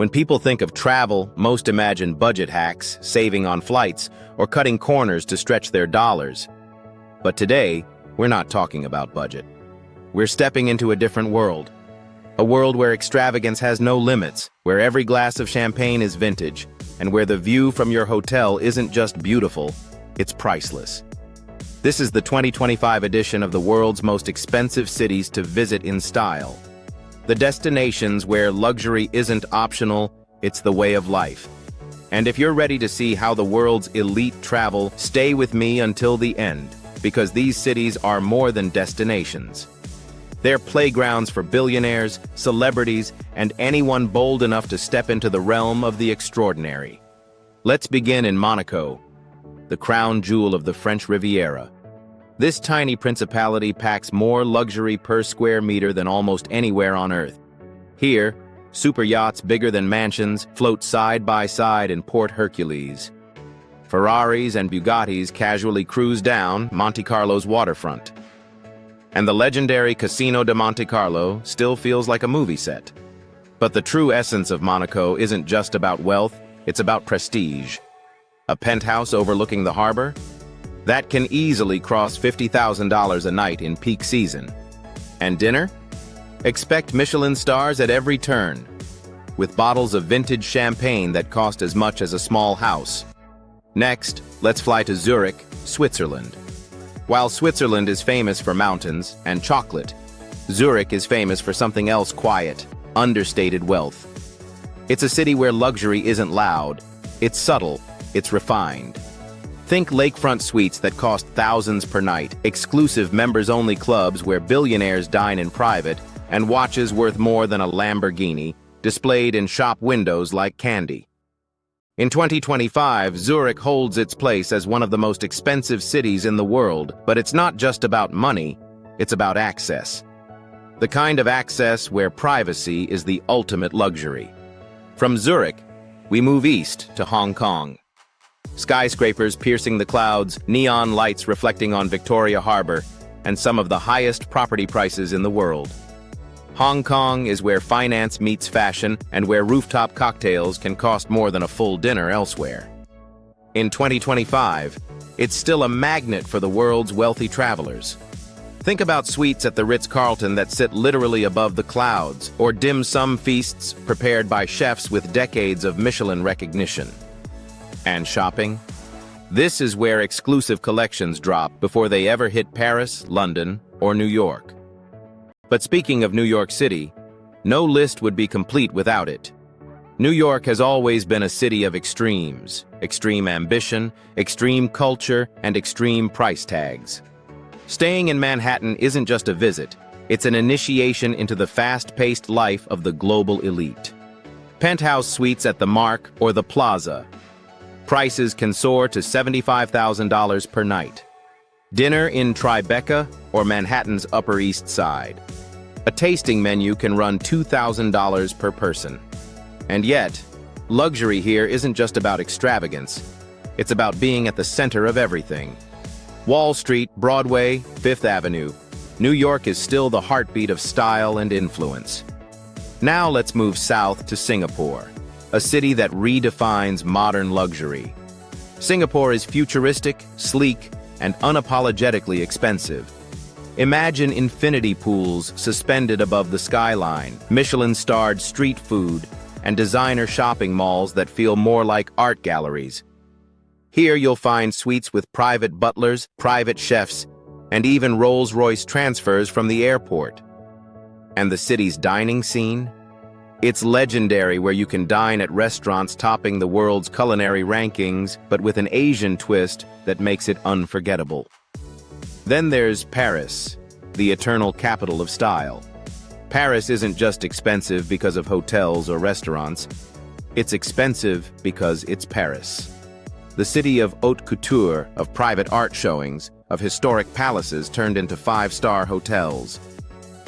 When people think of travel, most imagine budget hacks, saving on flights, or cutting corners to stretch their dollars. But today, we're not talking about budget. We're stepping into a different world. A world where extravagance has no limits, where every glass of champagne is vintage, and where the view from your hotel isn't just beautiful, it's priceless. This is the 2025 edition of the world's most expensive cities to visit in style. The destinations where luxury isn't optional, it's the way of life. And if you're ready to see how the world's elite travel, stay with me until the end, because these cities are more than destinations. They're playgrounds for billionaires, celebrities, and anyone bold enough to step into the realm of the extraordinary. Let's begin in Monaco, the crown jewel of the French Riviera. This tiny principality packs more luxury per square meter than almost anywhere on Earth. Here, super yachts bigger than mansions float side by side in Port Hercules. Ferraris and Bugattis casually cruise down Monte Carlo's waterfront. And the legendary Casino de Monte Carlo still feels like a movie set. But the true essence of Monaco isn't just about wealth, it's about prestige. A penthouse overlooking the harbor? That can easily cross $50,000 a night in peak season. And dinner? Expect Michelin stars at every turn, with bottles of vintage champagne that cost as much as a small house. Next, let's fly to Zurich, Switzerland. While Switzerland is famous for mountains and chocolate, Zurich is famous for something else: quiet, understated wealth. It's a city where luxury isn't loud, it's subtle, it's refined. Think lakefront suites that cost thousands per night, exclusive members-only clubs where billionaires dine in private, and watches worth more than a Lamborghini, displayed in shop windows like candy. In 2025, Zurich holds its place as one of the most expensive cities in the world, but it's not just about money, it's about access. The kind of access where privacy is the ultimate luxury. From Zurich, we move east to Hong Kong. Skyscrapers piercing the clouds, neon lights reflecting on Victoria Harbor, and some of the highest property prices in the world. Hong Kong is where finance meets fashion and where rooftop cocktails can cost more than a full dinner elsewhere. In 2025, it's still a magnet for the world's wealthy travelers. Think about suites at the Ritz-Carlton that sit literally above the clouds, or dim sum feasts prepared by chefs with decades of Michelin recognition. And shopping? This is where exclusive collections drop before they ever hit Paris, London, or New York. But speaking of New York City, no list would be complete without it. New York has always been a city of extremes: extreme ambition, extreme culture, and extreme price tags. Staying in Manhattan isn't just a visit, it's an initiation into the fast-paced life of the global elite. Penthouse suites at the Mark or the Plaza. Prices can soar to $75,000 per night. Dinner in Tribeca or Manhattan's Upper East Side. A tasting menu can run $2,000 per person. And yet, luxury here isn't just about extravagance. It's about being at the center of everything. Wall Street, Broadway, Fifth Avenue. New York is still the heartbeat of style and influence. Now let's move south to Singapore, a city that redefines modern luxury. Singapore is futuristic, sleek, and unapologetically expensive. Imagine infinity pools suspended above the skyline, Michelin-starred street food, and designer shopping malls that feel more like art galleries. Here you'll find suites with private butlers, private chefs, and even Rolls-Royce transfers from the airport. And the city's dining scene? It's legendary, where you can dine at restaurants topping the world's culinary rankings, but with an Asian twist that makes it unforgettable. Then there's Paris, the eternal capital of style. Paris isn't just expensive because of hotels or restaurants. It's expensive because it's Paris. The city of haute couture, of private art showings, of historic palaces turned into five-star hotels.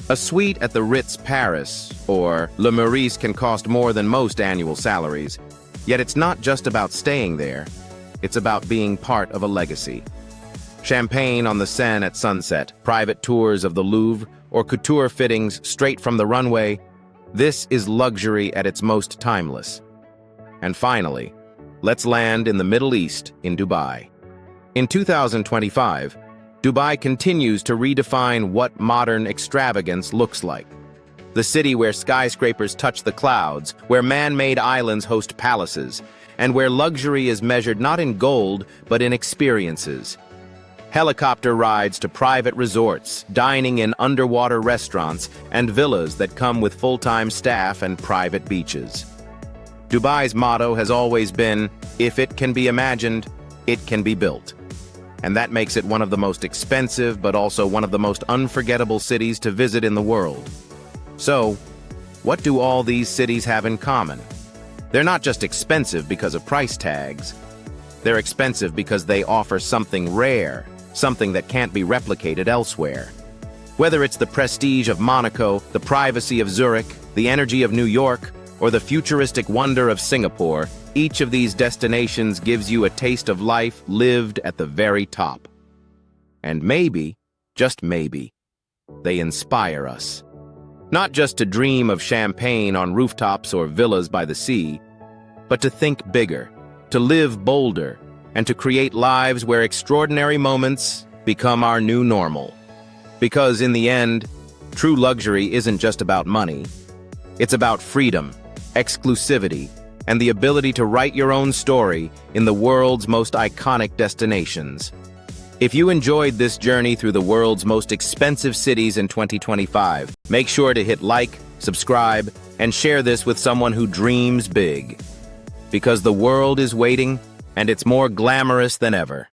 A suite at the Ritz Paris or Le Meurice can cost more than most annual salaries. Yet it's not just about staying there, it's about being part of a legacy. Champagne on the Seine at sunset, private tours of the Louvre, or couture fittings straight from the runway, This is luxury at its most timeless. And finally, let's land in the Middle East, in Dubai. In 2025, Dubai continues to redefine what modern extravagance looks like. The city where skyscrapers touch the clouds, where man-made islands host palaces, and where luxury is measured not in gold, but in experiences. Helicopter rides to private resorts, dining in underwater restaurants, and villas that come with full-time staff and private beaches. Dubai's motto has always been, if it can be imagined, it can be built. And that makes it one of the most expensive, but also one of the most unforgettable cities to visit in the world. So, what do all these cities have in common? They're not just expensive because of price tags. They're expensive because they offer something rare, something that can't be replicated elsewhere. Whether it's the prestige of Monaco, the privacy of Zurich, the energy of New York, or the futuristic wonder of Singapore, each of these destinations gives you a taste of life lived at the very top. And maybe, just maybe, they inspire us. Not just to dream of champagne on rooftops or villas by the sea, but to think bigger, to live bolder, and to create lives where extraordinary moments become our new normal. Because in the end, true luxury isn't just about money. It's about freedom, exclusivity, and the ability to write your own story in the world's most iconic destinations. If you enjoyed this journey through the world's most expensive cities in 2025, make sure to hit like, subscribe, and share this with someone who dreams big. Because the world is waiting, and it's more glamorous than ever.